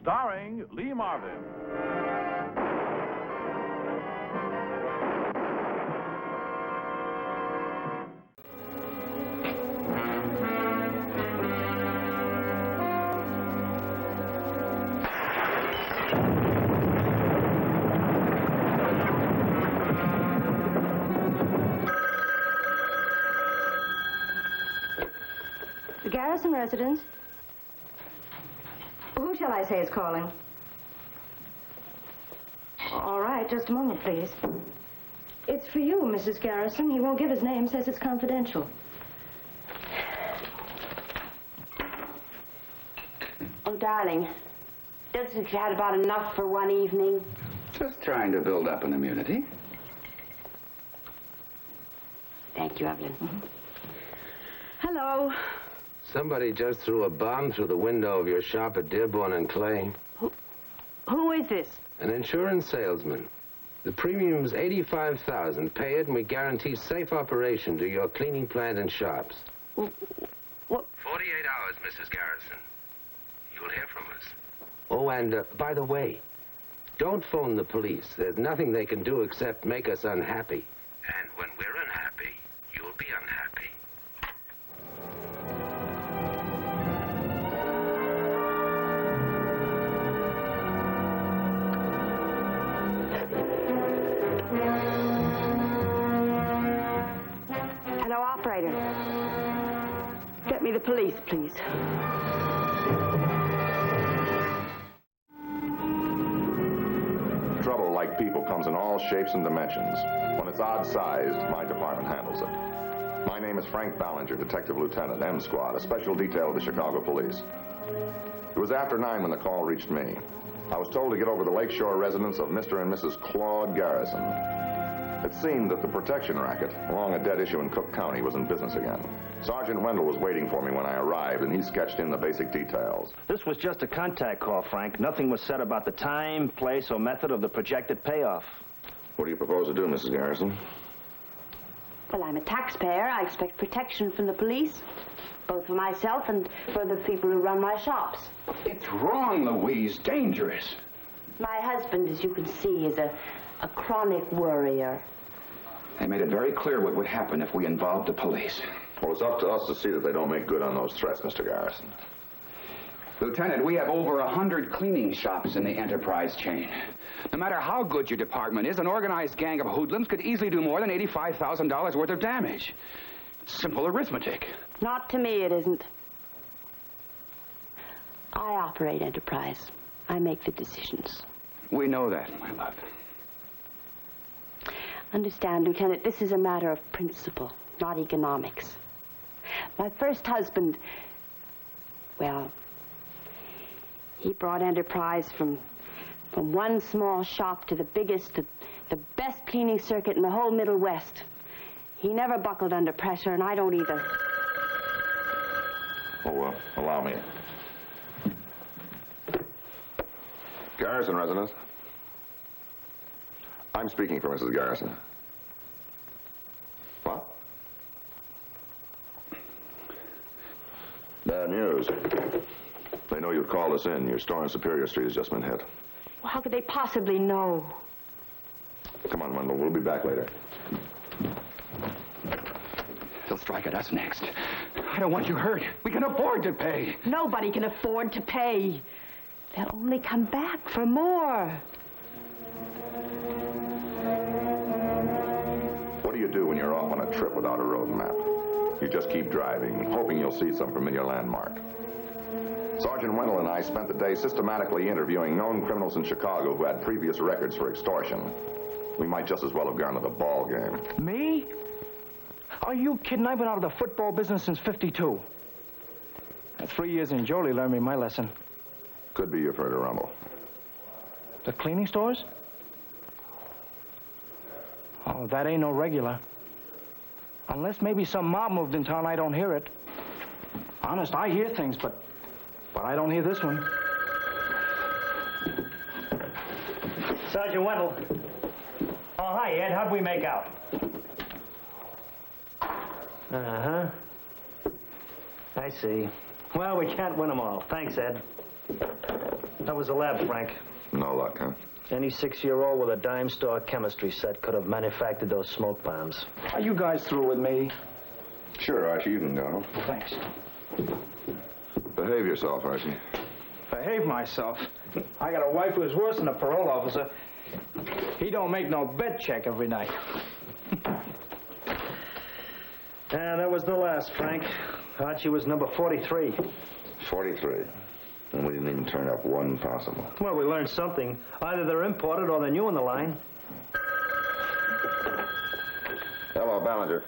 starring Lee Marvin. The Garrison residence. Who shall I say is calling? All right, just a moment, please. It's for you, Mrs. Garrison. He won't give his name, says it's confidential. Oh, darling, don't think you had about enough for one evening? Just trying to build up an immunity. Thank you, Evelyn. Hello. Somebody just threw a bomb through the window of your shop at Dearborn and Clay. Who is this? An insurance salesman. The premium's $85,000. Pay it and we guarantee safe operation to your cleaning plant and shops. What? 48 hours, Mrs. Garrison. You'll hear from us. Oh, and by the way, don't phone the police. There's nothing they can do except make us unhappy. And when we're unhappy, you'll be unhappy. Hello, operator. Get me the police, please. Trouble, like people, comes in all shapes and dimensions. When it's odd-sized, my department handles it. My name is Frank Ballinger, Detective Lieutenant, M Squad, a special detail of the Chicago Police. It was after 9 when the call reached me. I was told to get over the lakeshore residence of Mr. and Mrs. Claude Garrison. It seemed that the protection racket, along a dead issue in Cook County, was in business again. Sergeant Wendell was waiting for me when I arrived, and he sketched in the basic details. This was just a contact call, Frank. Nothing was said about the time, place, or method of the projected payoff. What do you propose to do, Mrs. Garrison? Well, I'm a taxpayer. I expect protection from the police, both for myself and for the people who run my shops. It's wrong, Louise. Dangerous. My husband, as you can see, is a chronic worrier. They made it very clear what would happen if we involved the police. Well, it's up to us to see that they don't make good on those threats, Mr. Garrison. Lieutenant, we have over 100 cleaning shops in the enterprise chain. No matter how good your department is, an organized gang of hoodlums could easily do more than $85,000 worth of damage. Simple arithmetic. Not to me, it isn't. I operate enterprise. I make the decisions. We know that, my love. Understand, Lieutenant, this is a matter of principle, not economics. My first husband, well, he brought enterprise from one small shop to the biggest, the best cleaning circuit in the whole Middle West. He never buckled under pressure, and I don't either. Oh, allow me. Garrison residence. I'm speaking for Mrs. Garrison. What? Bad news. They know you'd called us in. Your store on Superior Street has just been hit. Well, how could they possibly know? Come on, Wendell. We'll be back later. They'll strike at us next. I don't want you hurt. We can afford to pay. Nobody can afford to pay. They'll only come back for more. What do you do when you're off on a trip without a road map? You just keep driving, hoping you'll see some familiar landmark. Sergeant Wendell and I spent the day systematically interviewing known criminals in Chicago who had previous records for extortion. We might just as well have gone to the ball game. Me? Are you kidding? I've been out of the football business since '52. 3 years in Jolie learned me my lesson. Could be you've heard a rumble. The cleaning stores? Oh, that ain't no regular. Unless maybe some mob moved in town, I don't hear it. Honest, I hear things, but I don't hear this one. Sergeant Wendell. Oh, hi, Ed. How'd we make out? Uh-huh. I see. Well, we can't win them all. Thanks, Ed. That was a lab, Frank. No luck, huh? Any 6-year-old with a dime store chemistry set could have manufactured those smoke bombs. Are you guys through with me? Sure, Archie, you can go. Thanks. Behave yourself, Archie. Behave myself. I got a wife who's worse than a parole officer. He don't make no bed check every night. Yeah, that was the last, Frank. Archie was number 43. 43. And we didn't even turn up one possible. Well, we learned something. Either they're imported or they're new in the line. Hello, Ballinger.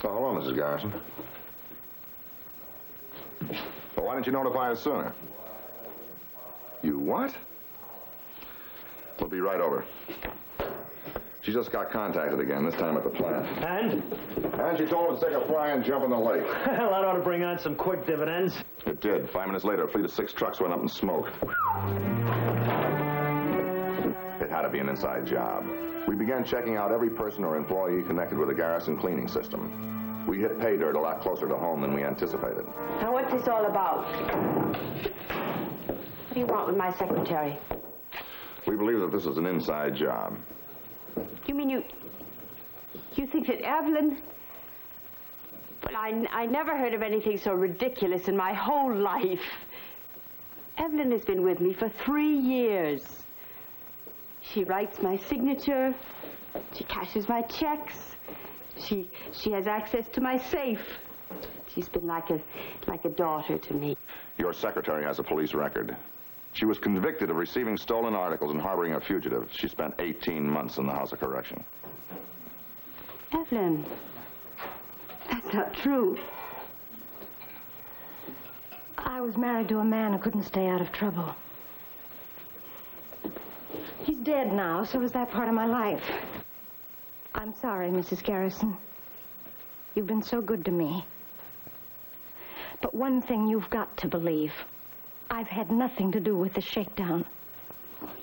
Oh, hello, Mrs. Garrison. Well, why didn't you notify us sooner? You what? We'll be right over. She just got contacted again, this time at the plant. And she told us to take a fly and jump in the lake. Well, that ought to bring on some quick dividends. It did. 5 minutes later, a fleet of 6 trucks went up in smoke. It had to be an inside job. We began checking out every person or employee connected with the Garrison cleaning system. We hit pay dirt a lot closer to home than we anticipated. Now, what's this all about? What do you want with my secretary? We believe that this is an inside job. You mean you think that Evelyn... Well, I never heard of anything so ridiculous in my whole life. Evelyn has been with me for 3 years. She writes my signature. She cashes my checks. She has access to my safe. She's been like a daughter to me. Your secretary has a police record. She was convicted of receiving stolen articles and harboring a fugitive. She spent 18 months in the House of Correction. Evelyn, that's not true. I was married to a man who couldn't stay out of trouble. He's dead now, so is that part of my life. I'm sorry, Mrs. Garrison. You've been so good to me. But one thing you've got to believe. I've had nothing to do with the shakedown.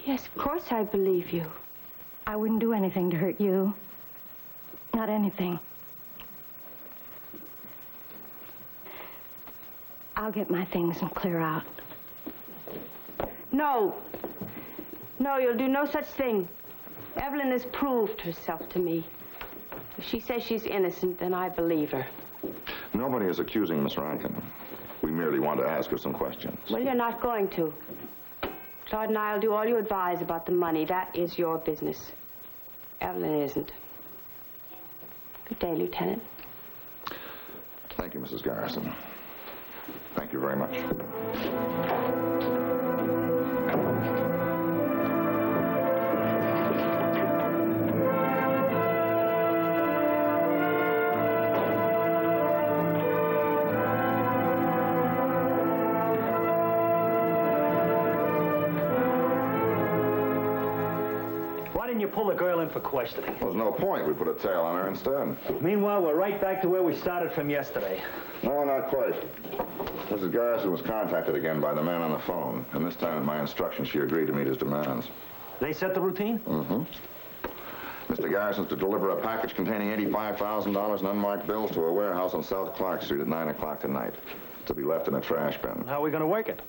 Yes, of course I believe you. I wouldn't do anything to hurt you. Not anything. I'll get my things and clear out. No. No, you'll do no such thing. Evelyn has proved herself to me. If she says she's innocent, then I believe her. Nobody is accusing Miss Rankin. We merely want to ask her some questions. Well, you're not going to. Claude and I'll do all you advise about the money. That is your business. Evelyn isn't. Good day, Lieutenant. Thank you, Mrs. Garrison. Thank you very much. Why didn't you pull the girl in for questioning? There's no point. We put a tail on her instead. Meanwhile, we're right back to where we started from yesterday. No, not quite. Mrs. Garrison was contacted again by the man on the phone, and this time at my instructions, she agreed to meet his demands. They set the routine? Mm-hmm. Mr. Garrison's to deliver a package containing $85,000 in unmarked bills to a warehouse on South Clark Street at 9 o'clock tonight, to be left in a trash bin. How are we going to work it?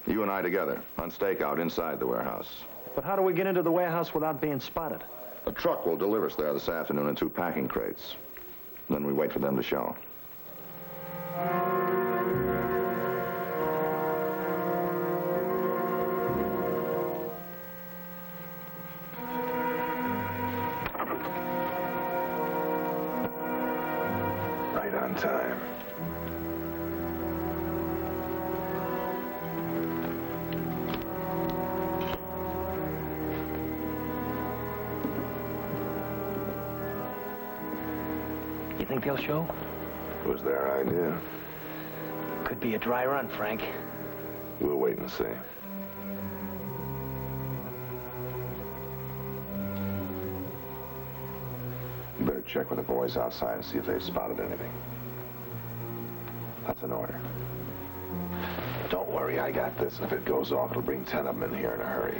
You and I together, on stakeout inside the warehouse. But how do we get into the warehouse without being spotted? A truck will deliver us there this afternoon in 2 packing crates. Then we wait for them to show. Right on time. You think they'll show? It was their idea. Could be a dry run, Frank. We'll wait and see. You better check with the boys outside and see if they've spotted anything. That's an order. Don't worry, I got this. If it goes off, it'll bring 10 of them in here in a hurry.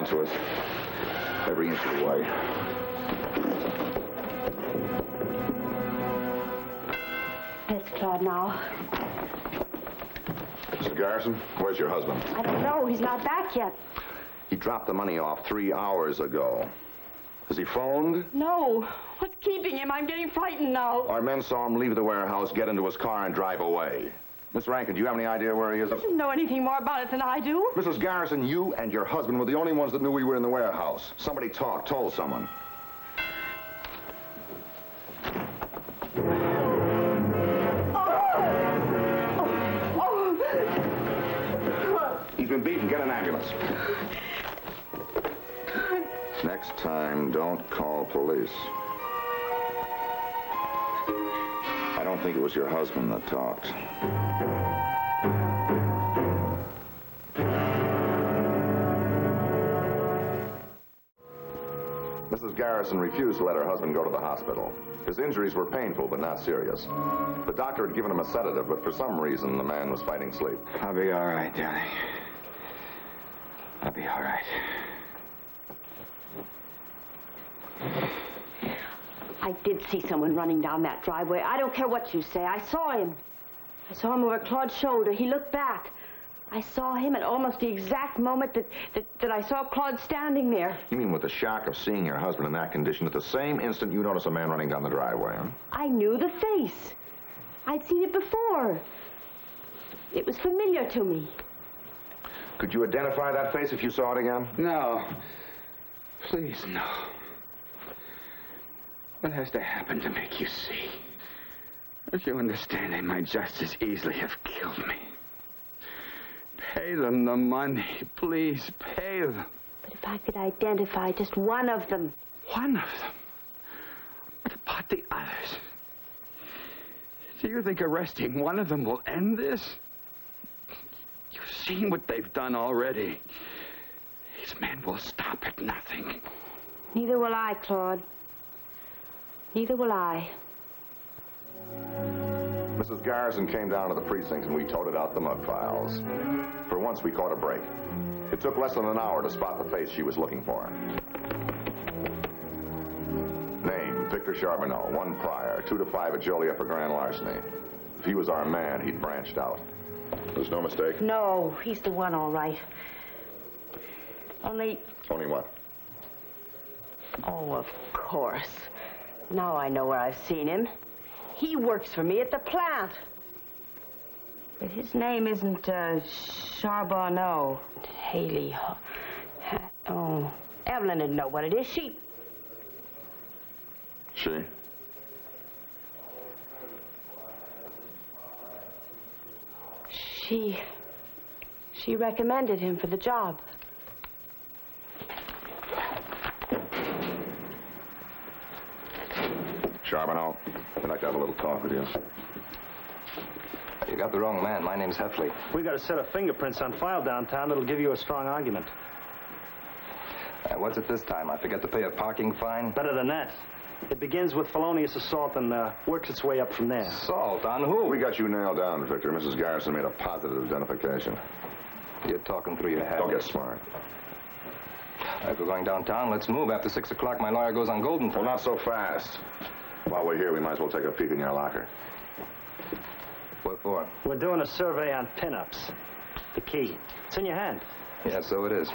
to us. Every inch of the way. It's Claude now. Mrs. Garrison, where's your husband? I don't know. He's not back yet. He dropped the money off 3 hours ago. Has he phoned? No. What's keeping him? I'm getting frightened now. Our men saw him leave the warehouse, get into his car, and drive away. Miss Rankin, do you have any idea where he is? He doesn't know anything more about it than I do. Mrs. Garrison, you and your husband were the only ones that knew we were in the warehouse. Somebody told someone. He's been beaten. Get an ambulance. Next time, don't call police. I don't think it was your husband that talked. Mrs. Garrison refused to let her husband go to the hospital. His injuries were painful, but not serious. The doctor had given him a sedative, but for some reason, the man was fighting sleep. I'll be all right, darling. I'll be all right. I did see someone running down that driveway. I don't care what you say. I saw him. I saw him over Claude's shoulder. He looked back. I saw him at almost the exact moment that I saw Claude standing there. You mean with the shock of seeing your husband in that condition, at the same instant you notice a man running down the driveway, huh? I knew the face. I'd seen it before. It was familiar to me. Could you identify that face if you saw it again? No. Please, no. What has to happen to make you see? Don't you understand? They might just as easily have killed me. Pay them the money. Please, pay them. But if I could identify just one of them. One of them? What about the others? Do you think arresting one of them will end this? You've seen what they've done already. These men will stop at nothing. Neither will I, Claude. Neither will I. Mrs. Garrison came down to the precinct and we toted out the mug files. For once, we caught a break. It took less than an hour to spot the face she was looking for. Name, Victor Charbonneau, 1 prior, 2 to 5 at Joliet for grand larceny. If he was our man, he'd branched out. There's no mistake? No, he's the one, all right. Only what? Oh, of course. Now I know where I've seen him. He works for me at the plant. But his name isn't, Charbonneau. Haley. Oh, Evelyn didn't know what it is. She? She recommended him for the job. Charbonneau, I'd like to have a little talk with you. You got the wrong man. My name's Heffley. We got a set of fingerprints on file downtown that'll give you a strong argument. What's it this time? I forget to pay a parking fine? Better than that. It begins with felonious assault and works its way up from there. Assault? On who? We got you nailed down, Victor. Mrs. Garrison made a positive identification. You're talking through your head. Don't get smart. If we're going downtown, let's move. After 6 o'clock, my lawyer goes on Golden. Well, not so fast. While we're here, we might as well take a peek in your locker. What for? We're doing a survey on pinups. The key. It's in your hand. Yeah, so it is.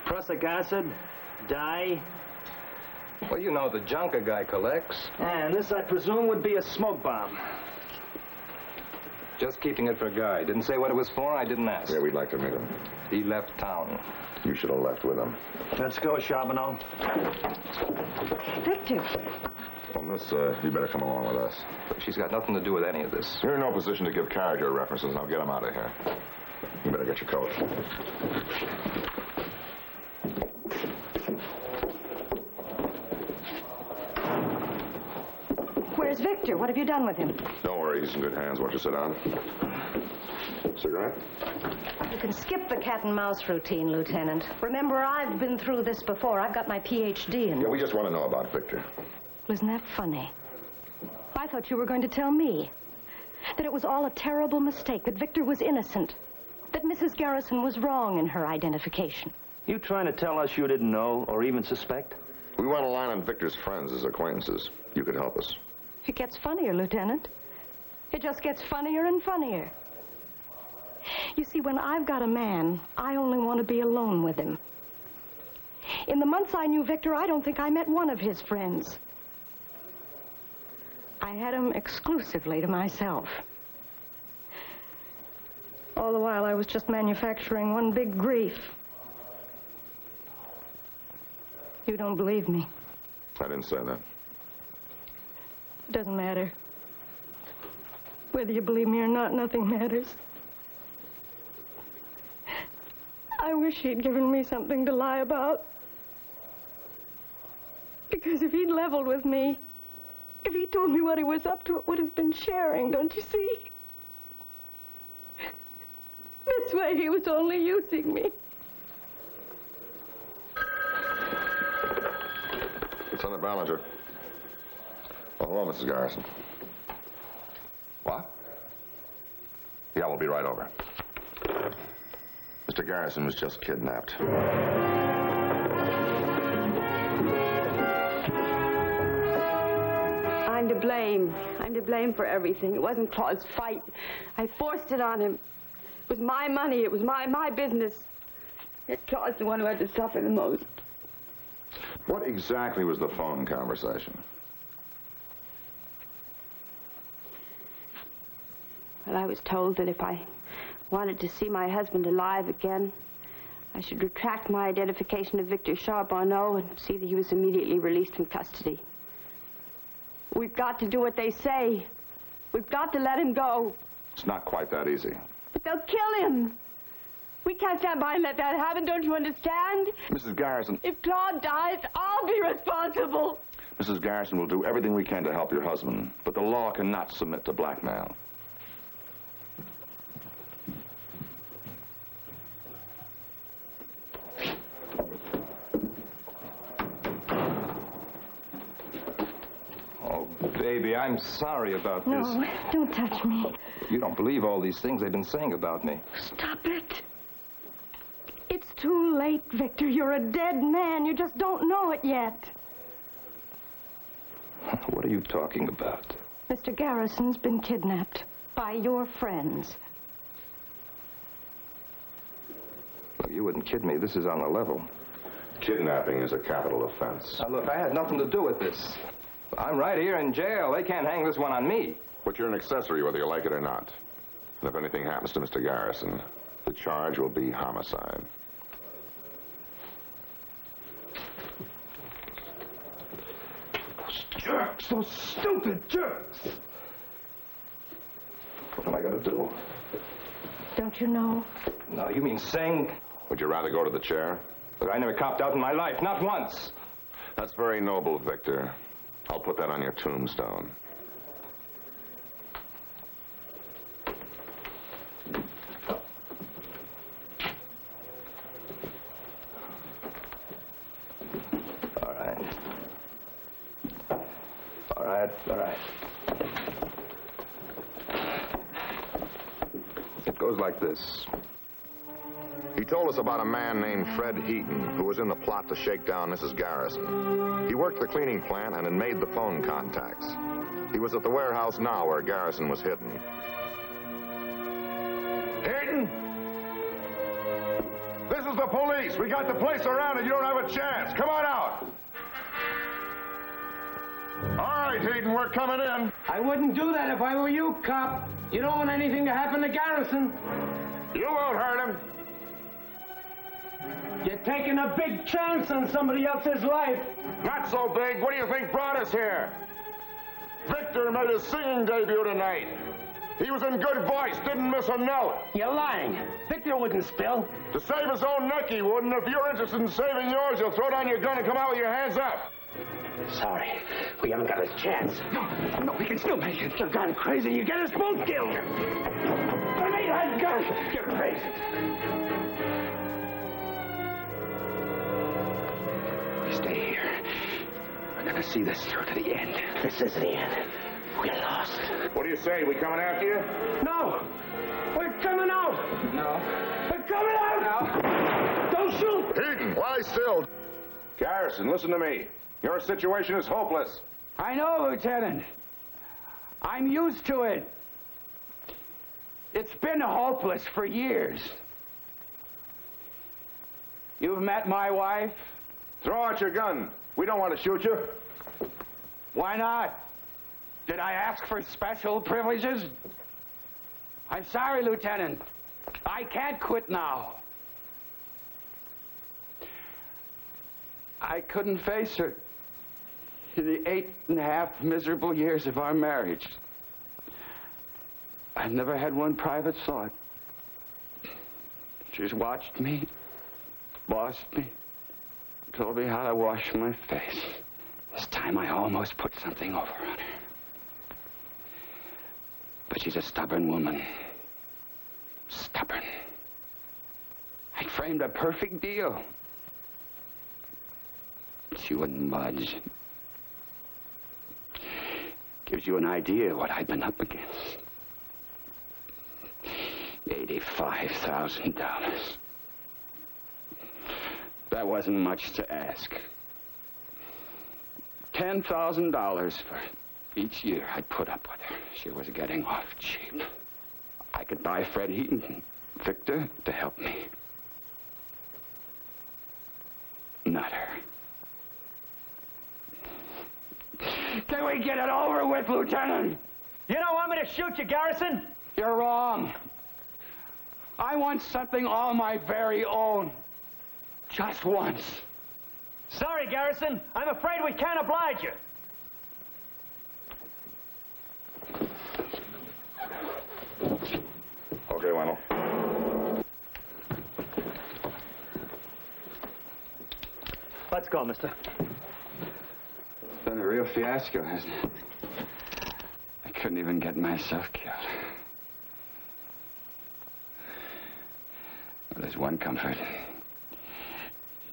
Prussic acid, dye. Well, you know the junk a guy collects. And this, I presume, would be a smoke bomb. Just keeping it for a guy. Didn't say what it was for, I didn't ask. Yeah, we'd like to meet him. He left town. You should have left with him. Let's go, Charbonneau. Victor. Well, miss, you better come along with us. She's got nothing to do with any of this. You're in no position to give character references. Now get him out of here. You better get your coat. Where's Victor? What have you done with him? Don't worry, he's in good hands. Why don't you sit down? Cigarette? You can skip the cat and mouse routine, Lieutenant. Remember, I've been through this before. I've got my Ph.D. in... Yeah, we just want to know about Victor. Wasn't that funny? I thought you were going to tell me. That it was all a terrible mistake, that Victor was innocent, that Mrs. Garrison was wrong in her identification. You trying to tell us you didn't know or even suspect? We want a line on Victor's friends as acquaintances. You could help us. It gets funnier, Lieutenant. It just gets funnier and funnier. You see, when I've got a man, I only want to be alone with him. In the months I knew Victor, I don't think I met one of his friends. I had him exclusively to myself. All the while, I was just manufacturing one big grief. You don't believe me. I didn't say that. It doesn't matter. Whether you believe me or not, nothing matters. I wish he'd given me something to lie about. Because if he'd leveled with me, if he told me what he was up to, it would have been sharing, don't you see? This way, he was only using me. Lieutenant Ballinger. Oh, hello, Mrs. Garrison. What? Yeah, we'll be right over. Mr. Garrison was just kidnapped. I'm to blame. I'm to blame for everything. It wasn't Claude's fight. I forced it on him. It was my money. It was my business. Yet Claude's the one who had to suffer the most. What exactly was the phone conversation? Well, I was told that if I wanted to see my husband alive again, I should retract my identification of Victor Charbonneau and see that he was immediately released from custody. We've got to do what they say. We've got to let him go. It's not quite that easy. But they'll kill him. We can't stand by and let that happen, don't you understand? Mrs. Garrison. If Claude dies, I'll be responsible. Mrs. Garrison will do everything we can to help your husband, but the law cannot submit to blackmail. Oh, baby, I'm sorry about this. No, don't touch me. You don't believe all these things they've been saying about me. Stop it. It's too late, Victor. You're a dead man. You just don't know it yet. What are you talking about? Mr. Garrison's been kidnapped by your friends. Look, you wouldn't kid me. This is on the level. Kidnapping is a capital offense. Now, look, I had nothing to do with this. I'm right here in jail. They can't hang this one on me. But you're an accessory whether you like it or not. And if anything happens to Mr. Garrison, the charge will be homicide. Those jerks, those stupid jerks. What am I going to do? Don't you know? No, you mean sing? Would you rather go to the chair? Look, I never copped out in my life, not once. That's very noble, Victor. I'll put that on your tombstone. All right. All right, all right. It goes like this. He told us about a man named Fred Heaton who was in the plot to shake down Mrs. Garrison. He worked the cleaning plant and had made the phone contacts. He was at the warehouse now where Garrison was hidden. Heaton? This is the police. We got the place surrounded. You don't have a chance. Come on out. All right, Heaton, we're coming in. I wouldn't do that if I were you, cop. You don't want anything to happen to Garrison. You won't hurt him. You're taking a big chance on somebody else's life. Not so big. What do you think brought us here? Victor made his singing debut tonight. He was in good voice, didn't miss a note. You're lying. Victor wouldn't spill. To save his own neck, he wouldn't. If you're interested in saving yours, you'll throw down your gun and come out with your hands up. Sorry. We haven't got a chance. No, we can still make it. You've gone crazy. You get us both killed. Grenade had gun. You're crazy. Stay here. We're gonna see this through to the end. This is the end. We're lost. What do you say? We coming after you? No! We're coming out! No. We're coming out! No! Don't shoot! Heaton, lie still. Garrison, listen to me. Your situation is hopeless. I know, Lieutenant. I'm used to it. It's been hopeless for years. You've met my wife? Throw out your gun. We don't want to shoot you. Why not? Did I ask for special privileges? I'm sorry, Lieutenant. I can't quit now. I couldn't face her in the 8.5 miserable years of our marriage. I've never had one private thought. She's watched me, bossed me, told me how to wash my face. This time I almost put something over on her. But she's a stubborn woman. Stubborn. I framed a perfect deal. She wouldn't budge. Gives you an idea of what I've been up against. $85,000. That wasn't much to ask. $10,000 for each year I'd put up with her. She was getting off cheap. I could buy Fred Heaton, Victor, to help me. Not her. Can we get it over with, Lieutenant? You don't want me to shoot you, Garrison? You're wrong. I want something all my very own. Just once. Sorry, Garrison. I'm afraid we can't oblige you. Okay, Wendell. Let's go, mister. It's been a real fiasco, hasn't it? I couldn't even get myself killed. Well, there's one comfort.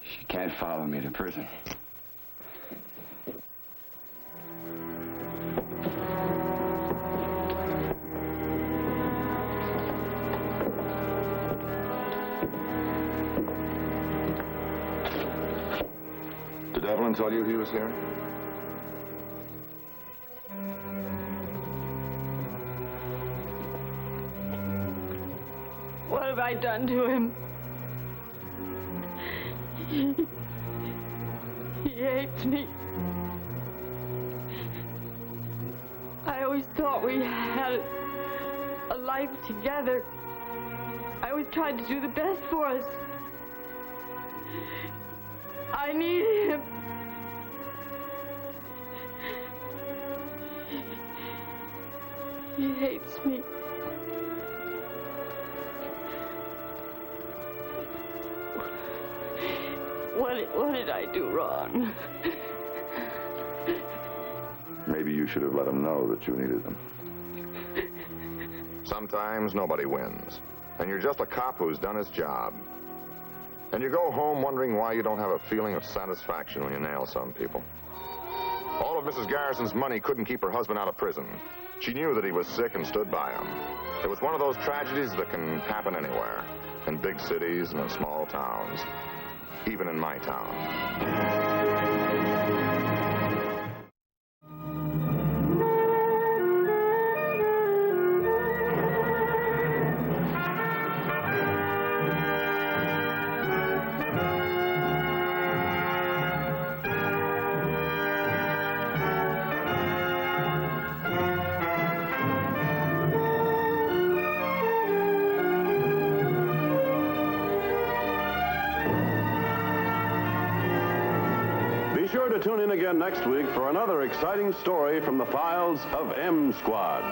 She can't follow me to prison. Did Evelyn tell you he was here? What have I done to him? He hates me. I always thought we had a life together. I always tried to do the best for us. I need him. He hates me. What did I do wrong? Maybe you should have let him know that you needed him. Sometimes nobody wins, and you're just a cop who's done his job. And you go home wondering why you don't have a feeling of satisfaction when you nail some people. All of Mrs. Garrison's money couldn't keep her husband out of prison. She knew that he was sick and stood by him. It was one of those tragedies that can happen anywhere, in big cities and in small towns, even in my town. Be sure to tune in again next week for another exciting story from the files of M Squad.